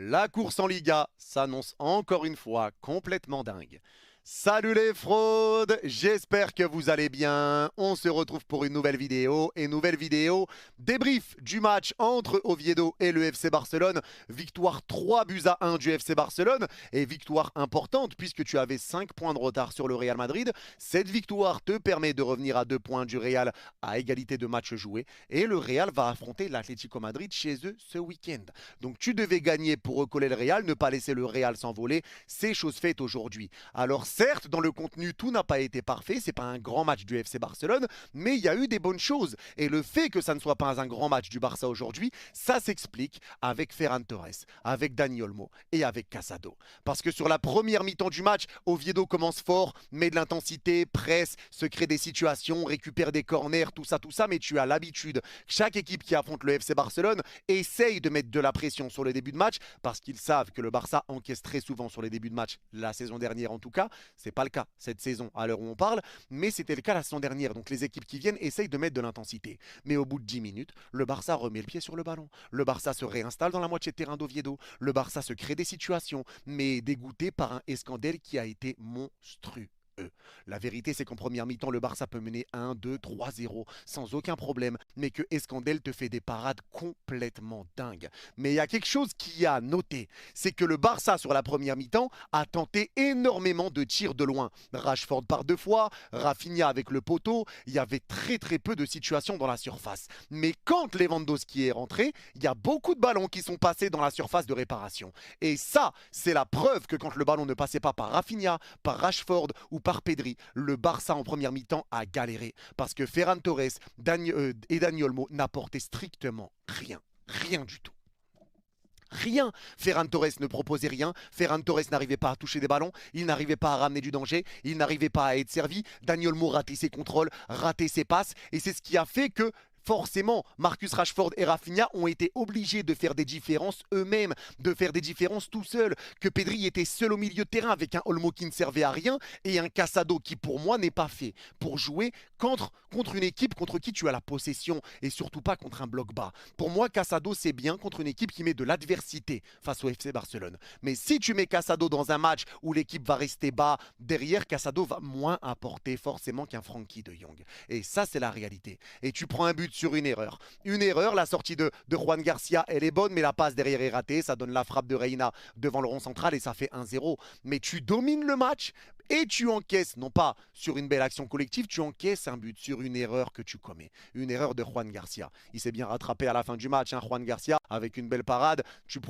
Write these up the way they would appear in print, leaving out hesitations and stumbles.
La course en Liga s'annonce encore une fois complètement dingue. Salut les fraudes, j'espère que vous allez bien. On se retrouve pour une nouvelle vidéo débrief du match entre Oviedo et le FC Barcelone. Victoire 3-1 du FC Barcelone et victoire importante puisque tu avais 5 points de retard sur le Real Madrid. Cette victoire te permet de revenir à 2 points du Real à égalité de matchs joués et le Real va affronter l'Atlético Madrid chez eux ce week-end. Donc tu devais gagner pour recoller le Real, ne pas laisser le Real s'envoler. C'est chose faite aujourd'hui. Alors certes, dans le contenu, tout n'a pas été parfait. C'est pas un grand match du FC Barcelone, mais il y a eu des bonnes choses. Et le fait que ça ne soit pas un grand match du Barça aujourd'hui, ça s'explique avec Ferran Torres, avec Dani Olmo et avec Casado. Parce que sur la première mi-temps du match, Oviedo commence fort, met de l'intensité, presse, se crée des situations, récupère des corners, tout ça, mais tu as l'habitude. Chaque équipe qui affronte le FC Barcelone essaye de mettre de la pression sur le début de match parce qu'ils savent que le Barça encaisse très souvent sur les débuts de match, la saison dernière en tout cas. C'est pas le cas cette saison à l'heure où on parle, mais c'était le cas la saison dernière. Donc les équipes qui viennent essayent de mettre de l'intensité. Mais au bout de 10 minutes, le Barça remet le pied sur le ballon. Le Barça se réinstalle dans la moitié de terrain d'Oviedo. Le Barça se crée des situations, mais dégoûté par un Escandel qui a été monstrueux. La vérité, c'est qu'en première mi-temps, le Barça peut mener 1, 2, 3-0 sans aucun problème, mais que Escandel te fait des parades complètement dingues. Mais il y a quelque chose qui a noté, c'est que le Barça, sur la première mi-temps, a tenté énormément de tirs de loin. Rashford par 2 fois, Rafinha avec le poteau, il y avait très peu de situations dans la surface. Mais quand Lewandowski est rentré, il y a beaucoup de ballons qui sont passés dans la surface de réparation. Et ça, c'est la preuve que quand le ballon ne passait pas par Rafinha, par Rashford ou par Pedri, le Barça en première mi-temps a galéré parce que Ferran Torres et Dani Olmo n'apportaient strictement rien. Rien du tout. Rien. Ferran Torres ne proposait rien. Ferran Torres n'arrivait pas à toucher des ballons. Il n'arrivait pas à ramener du danger. Il n'arrivait pas à être servi. Dani Olmo ratait ses contrôles, ratait ses passes. Et c'est ce qui a fait que forcément, Marcus Rashford et Rafinha ont été obligés de faire des différences eux-mêmes, de faire des différences tout seuls. Que Pedri était seul au milieu de terrain avec un Olmo qui ne servait à rien et un Casado qui, pour moi, n'est pas fait pour jouer contre une équipe contre qui tu as la possession et surtout pas contre un bloc bas. Pour moi, Casado, c'est bien contre une équipe qui met de l'adversité face au FC Barcelone. Mais si tu mets Casado dans un match où l'équipe va rester bas, derrière, Casado va moins apporter forcément qu'un Frenkie de Jong. Et ça, c'est la réalité. Et tu prends un but sur une erreur. Une erreur, la sortie de Juan Garcia, elle est bonne, mais la passe derrière est ratée. Ça donne la frappe de Reina devant le rond central et ça fait 1-0. Mais tu domines le match et tu encaisses, non pas sur une belle action collective, tu encaisses un but sur une erreur que tu commets. Une erreur de Juan Garcia. Il s'est bien rattrapé à la fin du match, hein, Juan Garcia, avec une belle parade. Il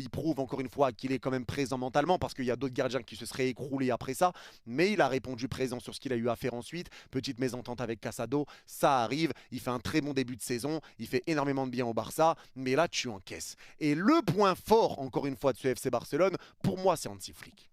prouve encore une fois qu'il est quand même présent mentalement parce qu'il y a d'autres gardiens qui se seraient écroulés après ça. Mais il a répondu présent sur ce qu'il a eu à faire ensuite. Petite mésentente avec Casado, ça arrive. Il fait un très bon début de saison. Il fait énormément de bien au Barça. Mais là, tu encaisses. Et le point fort, encore une fois, de ce FC Barcelone, pour moi, c'est Hansi Flick.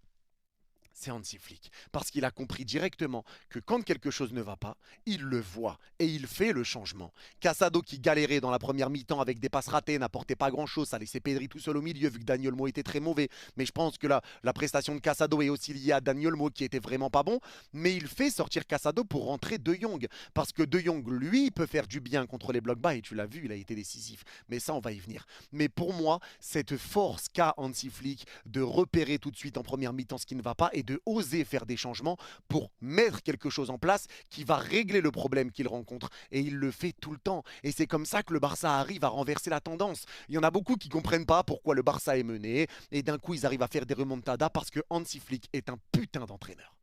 C'est Hansi Flick. Parce qu'il a compris directement que quand quelque chose ne va pas, il le voit et il fait le changement. Casado qui galérait dans la première mi-temps avec des passes ratées, n'apportait pas grand-chose, ça laissait Pedri tout seul au milieu vu que Dani Olmo était très mauvais. Mais je pense que la prestation de Casado est aussi liée à Dani Olmo qui était vraiment pas bon. Mais il fait sortir Casado pour rentrer De Jong. Parce que De Jong, lui, peut faire du bien contre les blocs bas et tu l'as vu, il a été décisif. Mais ça, on va y venir. Mais pour moi, cette force qu'a Hansi Flick de repérer tout de suite en première mi-temps ce qui ne va pas et de oser faire des changements pour mettre quelque chose en place qui va régler le problème qu'il rencontre. Et il le fait tout le temps. Et c'est comme ça que le Barça arrive à renverser la tendance. Il y en a beaucoup qui ne comprennent pas pourquoi le Barça est mené. Et d'un coup, ils arrivent à faire des remontadas parce que Hansi Flick est un putain d'entraîneur.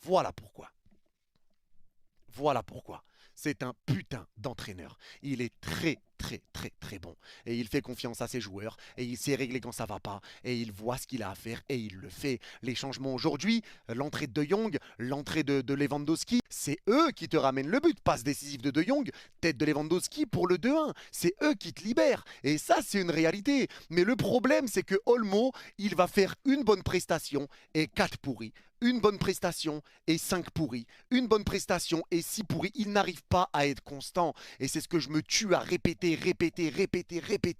Voilà pourquoi. Voilà pourquoi. C'est un putain d'entraîneur. Il est très bon. Et il fait confiance à ses joueurs. Et il sait régler quand ça va pas. Et il voit ce qu'il a à faire. Et il le fait. Les changements aujourd'hui, l'entrée de De Jong, l'entrée de Lewandowski, c'est eux qui te ramènent le but. Passe décisive de De Jong, tête de Lewandowski pour le 2-1. C'est eux qui te libèrent. Et ça, c'est une réalité. Mais le problème, c'est que Olmo, il va faire une bonne prestation et 4 pourris. Une bonne prestation et 5 pourris. Une bonne prestation et 6 pourris. Il n'arrive pas à être constant. Et c'est ce que je me tue à répéter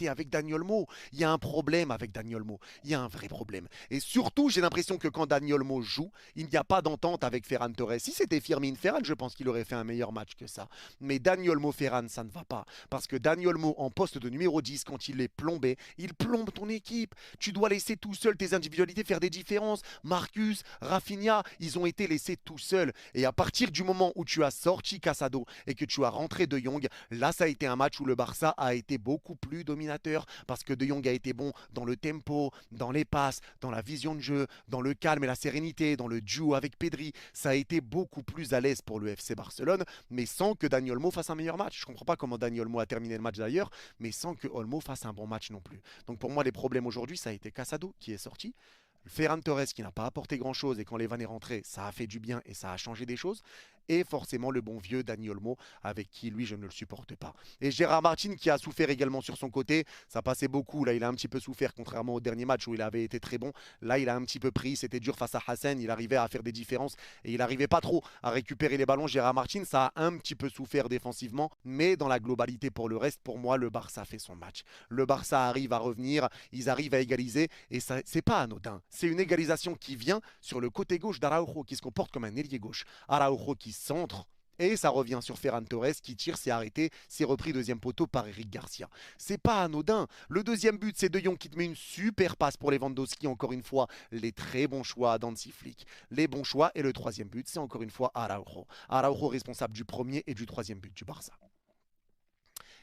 avec Dani Olmo. Il y a un problème avec Dani Olmo. Il y a un vrai problème. Et surtout, j'ai l'impression que quand Dani Olmo joue, il n'y a pas d'entente avec Ferran Torres. Si c'était Firmin Ferran, je pense qu'il aurait fait un meilleur match que ça. Mais Dani Olmo Ferran, ça ne va pas. Parce que Dani Olmo, en poste de numéro 10, quand il est plombé, il plombe ton équipe. Tu dois laisser tout seul tes individualités faire des différences. Marcus, Rafinha, ils ont été laissés tout seuls. Et à partir du moment où tu as sorti Casado et que tu as rentré De Jong, là, ça a été un match où le Barça a été beaucoup plus dominateur parce que De Jong a été bon dans le tempo, dans les passes, dans la vision de jeu, dans le calme et la sérénité, dans le duo avec Pedri. Ça a été beaucoup plus à l'aise pour le FC Barcelone, mais sans que Dani Olmo fasse un meilleur match. Je ne comprends pas comment Dani Olmo a terminé le match d'ailleurs, mais sans que Olmo fasse un bon match non plus. Donc pour moi, les problèmes aujourd'hui, ça a été Casado qui est sorti, Ferran Torres qui n'a pas apporté grand chose et quand Levan est rentré, ça a fait du bien et ça a changé des choses. Et forcément le bon vieux Dani Olmo avec qui lui je ne le supporte pas. Et Gérard Martin qui a souffert également sur son côté, ça passait beaucoup. Là il a un petit peu souffert contrairement au dernier match où il avait été très bon. Là il a un petit peu pris, c'était dur face à Hassan, il arrivait à faire des différences et il n'arrivait pas trop à récupérer les ballons. Gérard Martin ça a un petit peu souffert défensivement, mais dans la globalité pour le reste, pour moi le Barça fait son match. Le Barça arrive à revenir, ils arrivent à égaliser et ça c'est pas anodin. C'est une égalisation qui vient sur le côté gauche d'Araujo qui se comporte comme un ailier gauche. Araujo qui centre. Et ça revient sur Ferran Torres qui tire, c'est arrêté, c'est repris deuxième poteau par Eric Garcia. C'est pas anodin. Le deuxième but, c'est De Jong qui te met une super passe pour Lewandowski. Encore une fois, les très bons choix d'Hansi Flick. Les bons choix. Et le troisième but, c'est encore une fois Araujo. Araujo responsable du premier et du troisième but du Barça.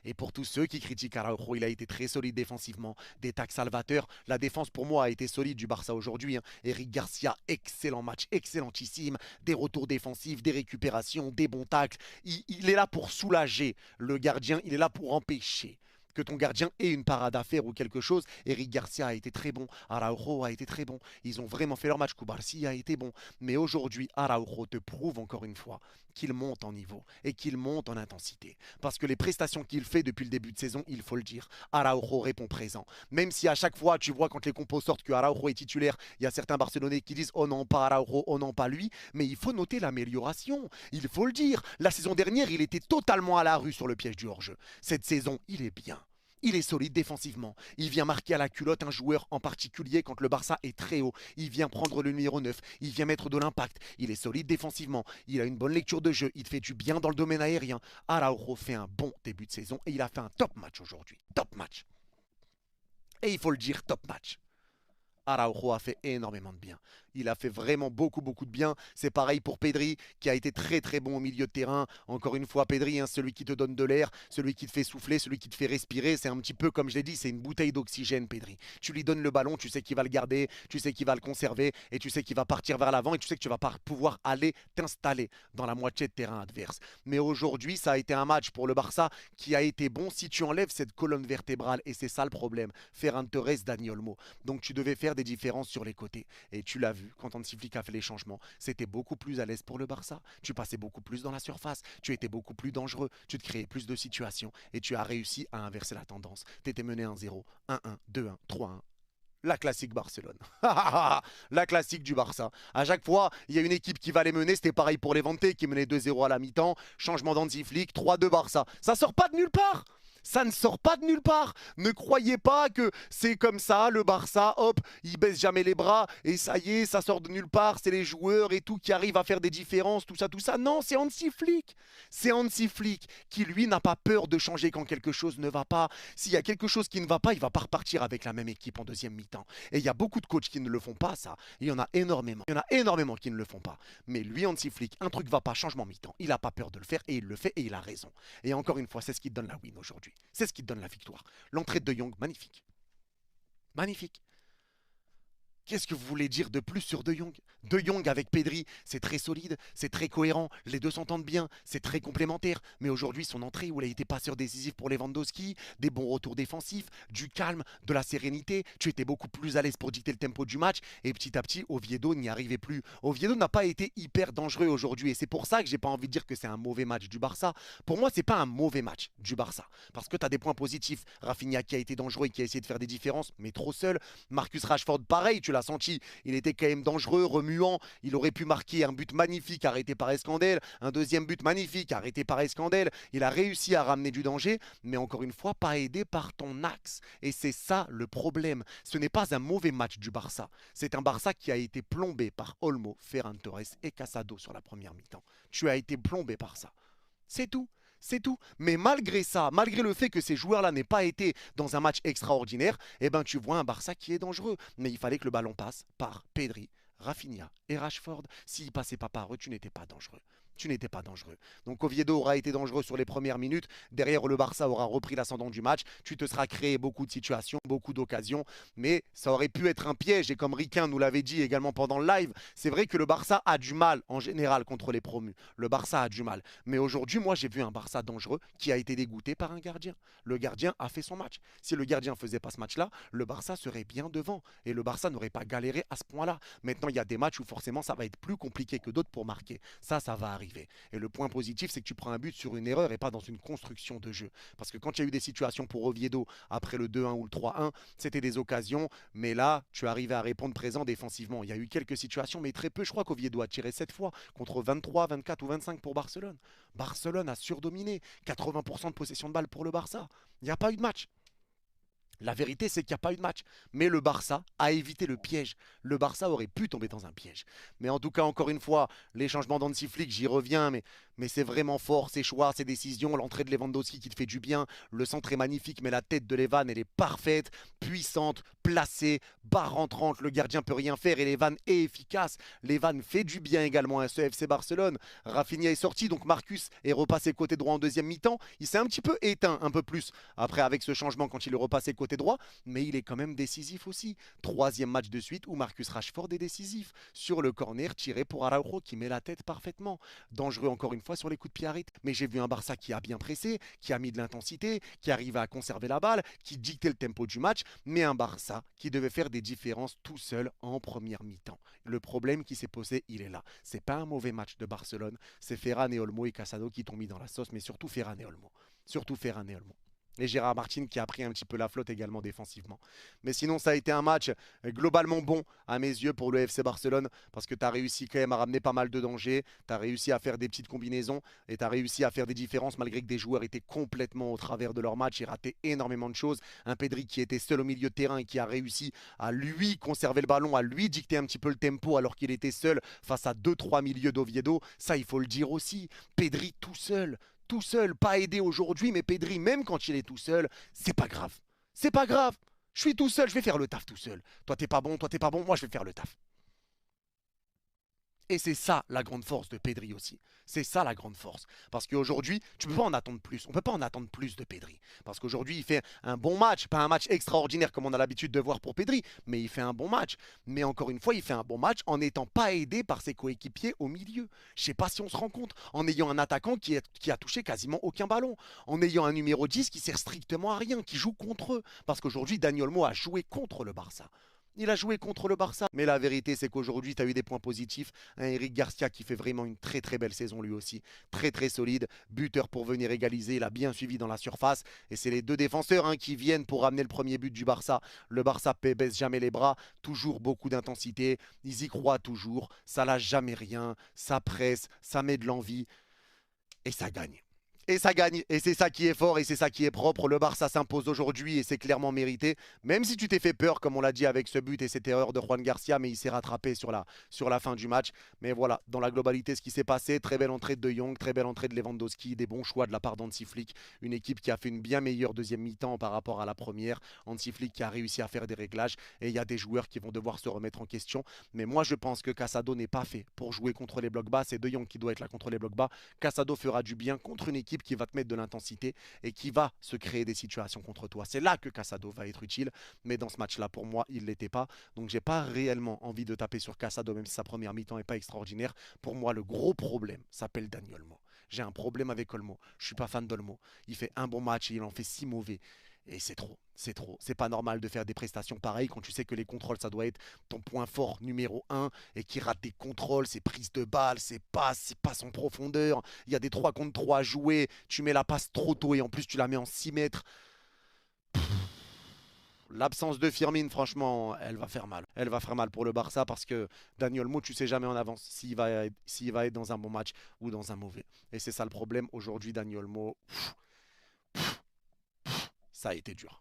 Et pour tous ceux qui critiquent Araujo, il a été très solide défensivement. Des tacles salvateurs. La défense pour moi a été solide du Barça aujourd'hui. Eric Garcia, excellent match, excellentissime. Des retours défensifs, des récupérations, des bons tacles. Il est là pour soulager le gardien, il est là pour empêcher que ton gardien ait une parade à faire ou quelque chose. Eric Garcia a été très bon, Araujo a été très bon. Ils ont vraiment fait leur match. Cubarsí a été bon. Mais aujourd'hui, Araujo te prouve encore une fois qu'il monte en niveau et qu'il monte en intensité. Parce que les prestations qu'il fait depuis le début de saison, il faut le dire, Araujo répond présent. Même si à chaque fois, tu vois quand les compos sortent que Araujo est titulaire, il y a certains Barcelonais qui disent oh non, pas Araujo, oh non, pas lui. Mais il faut noter l'amélioration. Il faut le dire. La saison dernière, il était totalement à la rue sur le piège du hors-jeu. Cette saison, il est bien. Il est solide défensivement. Il vient marquer à la culotte un joueur en particulier quand le Barça est très haut. Il vient prendre le numéro 9. Il vient mettre de l'impact. Il est solide défensivement. Il a une bonne lecture de jeu. Il fait du bien dans le domaine aérien. Araujo fait un bon début de saison et il a fait un top match aujourd'hui. Top match. Et il faut le dire, top match. Araujo a fait énormément de bien. Il a fait vraiment beaucoup de bien. C'est pareil pour Pedri qui a été très bon au milieu de terrain. Encore une fois, Pedri, celui qui te donne de l'air, celui qui te fait souffler, celui qui te fait respirer. C'est un petit peu comme je l'ai dit, c'est une bouteille d'oxygène, Pedri. Tu lui donnes le ballon, tu sais qu'il va le garder, tu sais qu'il va le conserver et tu sais qu'il va partir vers l'avant et tu sais que tu vas pouvoir aller t'installer dans la moitié de terrain adverse. Mais aujourd'hui, ça a été un match pour le Barça qui a été bon si tu enlèves cette colonne vertébrale et c'est ça le problème. Ferran Torres, Dani Olmo. Donc tu devais faire des différences sur les côtés et tu l'as vu. Quand Hansi Flick a fait les changements, c'était beaucoup plus à l'aise pour le Barça. Tu passais beaucoup plus dans la surface, tu étais beaucoup plus dangereux, tu te créais plus de situations et tu as réussi à inverser la tendance. Tu étais mené 1-0, 1-1, 2-1, 3-1. La classique Barcelone. La classique du Barça. À chaque fois, il y a une équipe qui va les mener. C'était pareil pour Levante qui menait 2-0 à la mi-temps. Changement d'Hansi Flick, 3-2 Barça. Ça sort pas de nulle part. Ça ne sort pas de nulle part. Ne croyez pas que c'est comme ça, le Barça, hop, il baisse jamais les bras et ça y est, ça sort de nulle part. C'est les joueurs et tout qui arrivent à faire des différences, tout ça, tout ça. Non, c'est Hansi Flick. C'est Hansi Flick qui, lui, n'a pas peur de changer quand quelque chose ne va pas. S'il y a quelque chose qui ne va pas, il va pas repartir avec la même équipe en deuxième mi-temps. Et il y a beaucoup de coachs qui ne le font pas, ça. Et il y en a énormément. Il y en a énormément qui ne le font pas. Mais lui, Hansi Flick, un truc va pas, changement mi-temps. Il n'a pas peur de le faire et il le fait et il a raison. Et encore une fois, c'est ce qui donne la win aujourd'hui. C'est ce qui te donne la victoire. L'entrée de De Jong, magnifique. Magnifique. Qu'est-ce que vous voulez dire de plus sur De Jong? De Jong avec Pedri, c'est très solide, c'est très cohérent, les deux s'entendent bien, c'est très complémentaire. Mais aujourd'hui, son entrée où il a été passeur décisif pour Lewandowski, des bons retours défensifs, du calme, de la sérénité, tu étais beaucoup plus à l'aise pour dicter le tempo du match et petit à petit, Oviedo n'y arrivait plus. Oviedo n'a pas été hyper dangereux aujourd'hui et c'est pour ça que j'ai pas envie de dire que c'est un mauvais match du Barça. Pour moi, c'est pas un mauvais match du Barça parce que tu as des points positifs. Rafinha qui a été dangereux et qui a essayé de faire des différences, mais trop seul. Marcus Rashford, pareil, tu l'as senti, il était quand même dangereux, remuant. Il aurait pu marquer un but magnifique arrêté par Escandel, un deuxième but magnifique arrêté par Escandel. Il a réussi à ramener du danger, mais encore une fois, pas aidé par ton axe. Et c'est ça le problème. Ce n'est pas un mauvais match du Barça. C'est un Barça qui a été plombé par Olmo, Ferran Torres et Casado sur la première mi-temps. Tu as été plombé par ça. C'est tout. C'est tout. Mais malgré ça, malgré le fait que ces joueurs-là n'aient pas été dans un match extraordinaire, eh ben tu vois un Barça qui est dangereux. Mais il fallait que le ballon passe par Pedri, Rafinha et Rashford. S'il ne passait pas par eux, tu n'étais pas dangereux. Tu n'étais pas dangereux. Donc Oviedo aura été dangereux sur les premières minutes. Derrière, le Barça aura repris l'ascendant du match. Tu te seras créé beaucoup de situations, beaucoup d'occasions. Mais ça aurait pu être un piège. Et comme Riquin nous l'avait dit également pendant le live, c'est vrai que le Barça a du mal en général contre les promus. Le Barça a du mal. Mais aujourd'hui, moi, j'ai vu un Barça dangereux qui a été dégoûté par un gardien. Le gardien a fait son match. Si le gardien ne faisait pas ce match-là, le Barça serait bien devant. Et le Barça n'aurait pas galéré à ce point-là. Maintenant, il y a des matchs où forcément, ça va être plus compliqué que d'autres pour marquer. Ça va arriver. Et le point positif, c'est que tu prends un but sur une erreur et pas dans une construction de jeu. Parce que quand il y a eu des situations pour Oviedo après le 2-1 ou le 3-1, c'était des occasions, mais là, tu arrivais à répondre présent défensivement. Il y a eu quelques situations, mais très peu. Je crois qu'Oviedo a tiré 7 fois contre 23, 24 ou 25 pour Barcelone. Barcelone a surdominé. 80% de possession de balle pour le Barça. Il n'y a pas eu de match. La vérité, c'est qu'il n'y a pas eu de match. Mais le Barça a évité le piège. Le Barça aurait pu tomber dans un piège. Mais en tout cas, encore une fois, les changements d'Hansi Flick, j'y reviens, mais c'est vraiment fort, ses choix, ses décisions, l'entrée de Lewandowski qui te fait du bien. Le centre est magnifique, mais la tête de Levan, elle est parfaite, puissante, placée, barre entrante. Le gardien peut rien faire et Levan est efficace. Levan fait du bien également à ce FC Barcelone. Rafinha est sorti, donc Marcus est repassé côté droit en deuxième mi-temps. Il s'est un petit peu éteint, un peu plus, après avec ce changement quand il est repassé côté droit, mais il est quand même décisif aussi. Troisième match de suite où Marcus Rashford est décisif. Sur le corner tiré pour Araujo qui met la tête parfaitement. Dangereux encore une fois sur les coups de pied arrêtés. Mais j'ai vu un Barça qui a bien pressé, qui a mis de l'intensité, qui arrivait à conserver la balle, qui dictait le tempo du match, mais un Barça qui devait faire des différences tout seul en première mi-temps. Le problème qui s'est posé, il est là. C'est pas un mauvais match de Barcelone, c'est Ferran et Olmo et Casado qui t'ont mis dans la sauce, mais surtout Ferran et Olmo. Surtout Ferran et Olmo. Et Gérard Martin qui a pris un petit peu la flotte également défensivement. Mais sinon, ça a été un match globalement bon à mes yeux pour le FC Barcelone parce que tu as réussi quand même à ramener pas mal de dangers, tu as réussi à faire des petites combinaisons et tu as réussi à faire des différences malgré que des joueurs étaient complètement au travers de leur match et rataient énormément de choses. Un Pedri qui était seul au milieu de terrain et qui a réussi à lui conserver le ballon, à lui dicter un petit peu le tempo alors qu'il était seul face à 2-3 milieux d'Oviedo. Ça, il faut le dire aussi. Pedri tout seul. Tout seul, pas aidé aujourd'hui, mais Pedri, même quand il est tout seul, c'est pas grave. C'est pas grave. Je suis tout seul, je vais faire le taf tout seul. Toi, t'es pas bon, moi, je vais faire le taf. Et c'est ça la grande force de Pedri aussi. C'est ça la grande force. Parce qu'aujourd'hui, tu ne peux pas en attendre plus. On ne peut pas en attendre plus de Pedri. Parce qu'aujourd'hui, il fait un bon match. Pas un match extraordinaire comme on a l'habitude de voir pour Pedri, mais il fait un bon match. Mais encore une fois, il fait un bon match en n'étant pas aidé par ses coéquipiers au milieu. Je ne sais pas si on se rend compte. En ayant un attaquant qui a touché quasiment aucun ballon. En ayant un numéro 10 qui sert strictement à rien, qui joue contre eux. Parce qu'aujourd'hui, Dani Olmo a joué contre le Barça. Il a joué contre le Barça. Mais la vérité, c'est qu'aujourd'hui, tu as eu des points positifs. Un Eric Garcia qui fait vraiment une très très belle saison lui aussi. Très très solide. Buteur pour venir égaliser. Il a bien suivi dans la surface. Et c'est les deux défenseurs qui viennent pour ramener le premier but du Barça. Le Barça baisse jamais les bras. Toujours beaucoup d'intensité. Ils y croient toujours. Ça lâche jamais rien. Ça presse. Ça met de l'envie. Et ça gagne. Et ça gagne, et c'est ça qui est fort, et c'est ça qui est propre. Le Barça s'impose aujourd'hui, et c'est clairement mérité. Même si tu t'es fait peur, comme on l'a dit avec ce but et cette erreur de Juan Garcia, mais il s'est rattrapé sur la fin du match. Mais voilà, dans la globalité, ce qui s'est passé, très belle entrée de Jong, très belle entrée de Lewandowski, des bons choix de la part d'Hansi Flick. Une équipe qui a fait une bien meilleure deuxième mi-temps par rapport à la première. Hansi Flick qui a réussi à faire des réglages, et il y a des joueurs qui vont devoir se remettre en question. Mais moi, je pense que Casado n'est pas fait pour jouer contre les blocs bas. C'est De Jong qui doit être là contre les blocs bas. Casado fera du bien contre une équipe qui va te mettre de l'intensité et qui va se créer des situations contre toi. C'est là que Casado va être utile, mais dans ce match-là, pour moi, il ne l'était pas. Donc, j'ai pas réellement envie de taper sur Casado, même si sa première mi-temps n'est pas extraordinaire. Pour moi, le gros problème s'appelle Dani Olmo. J'ai un problème avec Olmo. Je suis pas fan d'Olmo. Il fait un bon match et il en fait 6 mauvais. Et c'est trop, c'est trop. C'est pas normal de faire des prestations pareilles quand tu sais que les contrôles, ça doit être ton point fort numéro 1 et qui rate des contrôles, ses prises de balles, ses passes, ses passes en profondeur. Il y a des 3 contre 3 à jouer, tu mets la passe trop tôt et en plus tu la mets en 6 mètres. l'absence de Firmine, franchement, elle va faire mal. Elle va faire mal pour le Barça parce que Dani Olmo, tu sais jamais en avance s'il va être dans un bon match ou dans un mauvais. Et c'est ça le problème. Aujourd'hui, Dani Olmo, ça a été dur.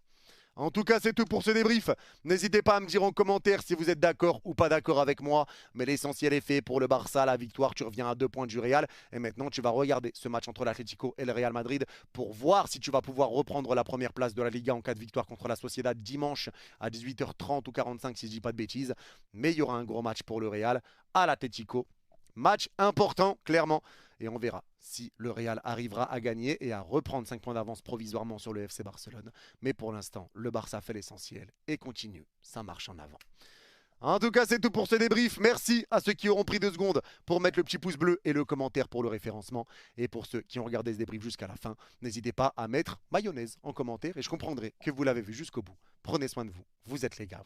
En tout cas, c'est tout pour ce débrief. N'hésitez pas à me dire en commentaire si vous êtes d'accord ou pas d'accord avec moi. Mais l'essentiel est fait pour le Barça, la victoire. Tu reviens à 2 points du Real. Et maintenant, tu vas regarder ce match entre l'Atlético et le Real Madrid pour voir si tu vas pouvoir reprendre la première place de la Liga en cas de victoire contre la Sociedad dimanche à 18h30 ou 45 si je ne dis pas de bêtises. Mais il y aura un gros match pour le Real à l'Atlético. Match important, clairement. Et on verra si le Real arrivera à gagner et à reprendre 5 points d'avance provisoirement sur le FC Barcelone. Mais pour l'instant, le Barça fait l'essentiel et continue. Ça marche en avant. En tout cas, c'est tout pour ce débrief. Merci à ceux qui auront pris 2 secondes pour mettre le petit pouce bleu et le commentaire pour le référencement. Et pour ceux qui ont regardé ce débrief jusqu'à la fin, n'hésitez pas à mettre mayonnaise en commentaire et je comprendrai que vous l'avez vu jusqu'au bout. Prenez soin de vous. Vous êtes les gars.